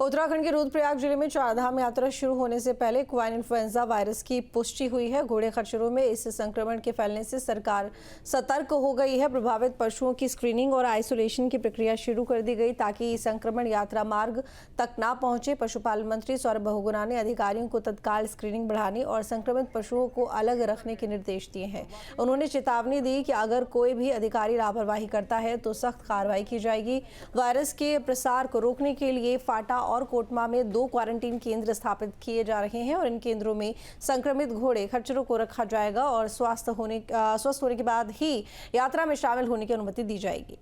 उत्तराखंड के रुद्रप्रयाग जिले में चारधाम यात्रा शुरू होने से पहले स्वाइन इन्फ्लुएंजा वायरस की पुष्टि हुई है। घोड़े खच्चरों में इस संक्रमण के फैलने से सरकार सतर्क हो गई है। प्रभावित पशुओं की स्क्रीनिंग और आइसोलेशन की प्रक्रिया शुरू कर दी गई ताकि संक्रमण यात्रा मार्ग तक ना पहुंचे। पशुपालन मंत्री सौरभ बहुगुणा ने अधिकारियों को तत्काल स्क्रीनिंग बढ़ाने और संक्रमित पशुओं को अलग रखने के निर्देश दिए हैं। उन्होंने चेतावनी दी कि अगर कोई भी अधिकारी लापरवाही करता है तो सख्त कार्रवाई की जाएगी। वायरस के प्रसार को रोकने के लिए फाटा और कोटमा में 2 क्वारंटीन केंद्र स्थापित किए जा रहे हैं और इन केंद्रों में संक्रमित घोड़े खच्चरों को रखा जाएगा और स्वस्थ होने के बाद ही यात्रा में शामिल होने की अनुमति दी जाएगी।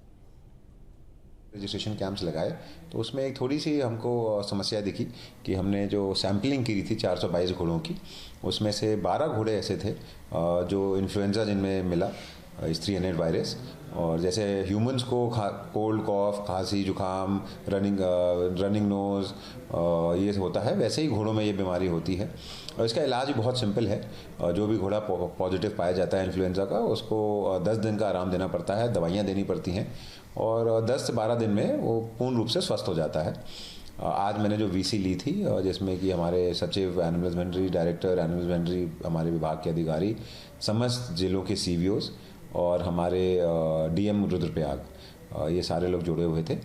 रजिस्ट्रेशन कैंप्स लगाए तो उसमें एक थोड़ी सी हमको समस्या दिखी कि हमने जो सैम्पलिंग की थी 422 घोड़ों की, उसमें से 12 घोड़े ऐसे थे जो इन्फ्लुएंजा जिनमें मिला स्त्रीएनएड वायरस। और जैसे ह्यूमंस को कोल्ड कॉफ, खांसी, जुकाम, रनिंग नोज़ ये होता है, वैसे ही घोड़ों में ये बीमारी होती है। और इसका इलाज भी बहुत सिंपल है। जो भी घोड़ा पॉजिटिव पाया जाता है इन्फ्लुएंजा का, उसको 10 दिन का आराम देना पड़ता है, दवाइयाँ देनी पड़ती हैं और 10 से 12 दिन में वो पूर्ण रूप से स्वस्थ हो जाता है। आज मैंने जो वीसी ली थी जिसमें कि हमारे सचिव, animal husbandry director, animal husbandry हमारे विभाग के अधिकारी, समस्त जिलों के सीवीओज और हमारे डीएम रुद्रप्रयाग, ये सारे लोग जुड़े हुए थे।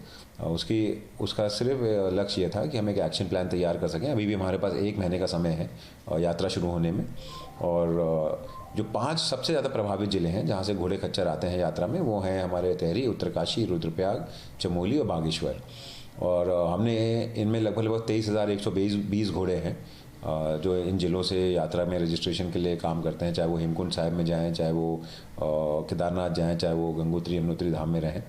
उसका सिर्फ लक्ष्य ये था कि हम एक एक्शन प्लान तैयार कर सकें। अभी भी हमारे पास 1 महीने का समय है यात्रा शुरू होने में। और जो 5 सबसे ज़्यादा प्रभावित ज़िले हैं जहाँ से घोड़े खच्चर आते हैं यात्रा में, वो हैं हमारे टेहरी, उत्तरकाशी, रुद्रप्रयाग, चमोली और बागेश्वर। और हमने इनमें लगभग 23,120 घोड़े हैं जो इन ज़िलों से यात्रा में रजिस्ट्रेशन के लिए काम करते हैं, चाहे वो हेमकुंड साहिब में जाएं, चाहे वो केदारनाथ जाएं, चाहे वो गंगोत्री यमुनोत्री धाम में रहें।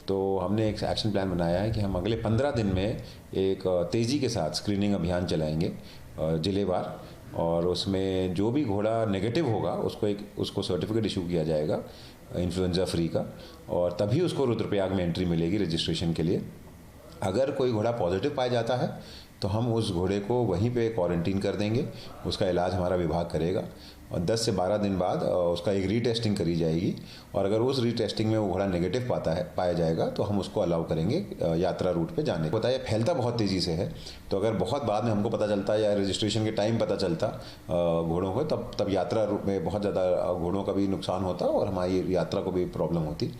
तो हमने एक एक्शन प्लान बनाया है कि हम अगले 15 दिन में एक तेज़ी के साथ स्क्रीनिंग अभियान चलाएंगे ज़िलेवार, और उसमें जो भी घोड़ा नेगेटिव होगा उसको सर्टिफिकेट इशू किया जाएगा इन्फ्लुएंजा फ्री का, और तभी उसको रुद्रप्रयाग में एंट्री मिलेगी रजिस्ट्रेशन के लिए। अगर कोई घोड़ा पॉजिटिव पाया जाता है तो हम उस घोड़े को वहीं पे क्वारंटीन कर देंगे, उसका इलाज हमारा विभाग करेगा और 10 से 12 दिन बाद उसका एक रीटेस्टिंग करी जाएगी। और अगर उस रीटेस्टिंग में वो घोड़ा नेगेटिव पाया जाएगा तो हम उसको अलाउ करेंगे यात्रा रूट पे जाने को। बताइए, फैलता बहुत तेज़ी से है, तो अगर बहुत बाद में हमको पता चलता या रजिस्ट्रेशन के टाइम पता चलता घोड़ों को, तब यात्रा रूट में बहुत ज़्यादा घोड़ों का भी नुकसान होता और हमारी यात्रा को भी प्रॉब्लम होती।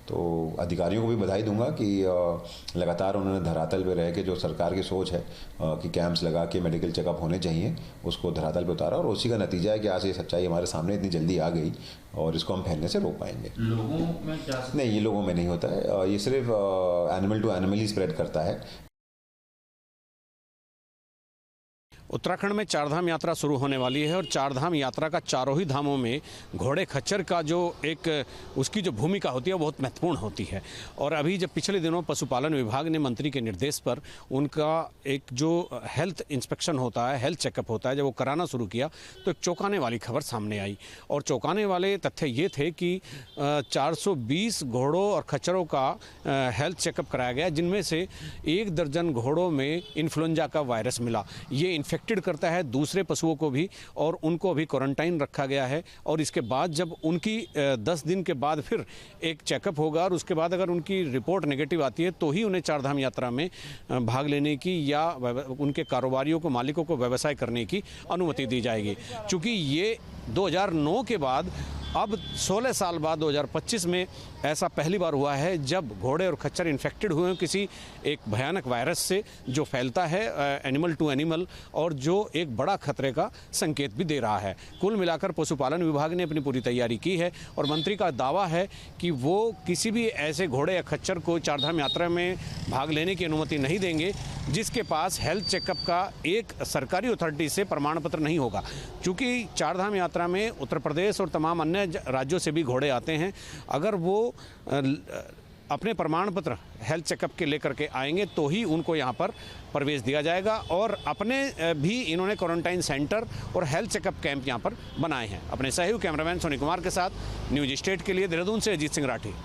तो अधिकारियों को भी बधाई दूंगा कि लगातार उन्होंने धरातल पे रह के जो सरकार की सोच है कि कैंप्स लगा के मेडिकल चेकअप होने चाहिए, उसको धरातल पे उतारा और उसी का नतीजा है कि आज ये सच्चाई हमारे सामने इतनी जल्दी आ गई और इसको हम फैलने से रोक पाएंगे। लोगों में क्या? नहीं, ये लोगों में नहीं होता है, ये सिर्फ एनिमल टू एनिमल ही स्प्रेड करता है। उत्तराखंड में चारधाम यात्रा शुरू होने वाली है और चारधाम यात्रा का चारों ही धामों में घोड़े खच्चर का जो उसकी जो भूमिका होती है बहुत महत्वपूर्ण होती है। और अभी जब पिछले दिनों पशुपालन विभाग ने मंत्री के निर्देश पर उनका एक जो हेल्थ इंस्पेक्शन होता है, हेल्थ चेकअप होता है, जब वो कराना शुरू किया तो एक चौंकाने वाली खबर सामने आई। और चौंकाने वाले तथ्य ये थे कि 420 घोड़ों और खच्चरों का हेल्थ चेकअप कराया गया, जिनमें से 1 दर्जन घोड़ों में इन्फ्लुएंजा का वायरस मिला। ये इन्फेक्टेड करता है दूसरे पशुओं को भी और उनको अभी क्वारंटाइन रखा गया है। और इसके बाद जब उनकी 10 दिन के बाद फिर एक चेकअप होगा और उसके बाद अगर उनकी रिपोर्ट नेगेटिव आती है तो ही उन्हें चारधाम यात्रा में भाग लेने की या उनके कारोबारियों को, मालिकों को व्यवसाय करने की अनुमति दी जाएगी। चूँकि ये 2009 के बाद अब 16 साल बाद 2025 में ऐसा पहली बार हुआ है जब घोड़े और खच्चर इन्फेक्टेड हुए हैं किसी एक भयानक वायरस से जो फैलता है एनिमल टू एनिमल और जो एक बड़ा खतरे का संकेत भी दे रहा है। कुल मिलाकर पशुपालन विभाग ने अपनी पूरी तैयारी की है और मंत्री का दावा है कि वो किसी भी ऐसे घोड़े या खच्चर को चारधाम यात्रा में भाग लेने की अनुमति नहीं देंगे जिसके पास हेल्थ चेकअप का एक सरकारी अथॉरिटी से प्रमाण पत्र नहीं होगा। चूँकि चारधाम यात्रा में उत्तर प्रदेश और तमाम अन्य राज्यों से भी घोड़े आते हैं, अगर वो अपने प्रमाण पत्र हेल्थ चेकअप के लेकर के आएंगे तो ही उनको यहाँ पर प्रवेश दिया जाएगा। और अपने भी इन्होंने क्वारंटाइन सेंटर और हेल्थ चेकअप कैंप यहाँ पर बनाए हैं। अपने सहयोगी कैमरामैन सोनी कुमार के साथ न्यूज स्टेट के लिए देहरादून से अजीत सिंह राठी।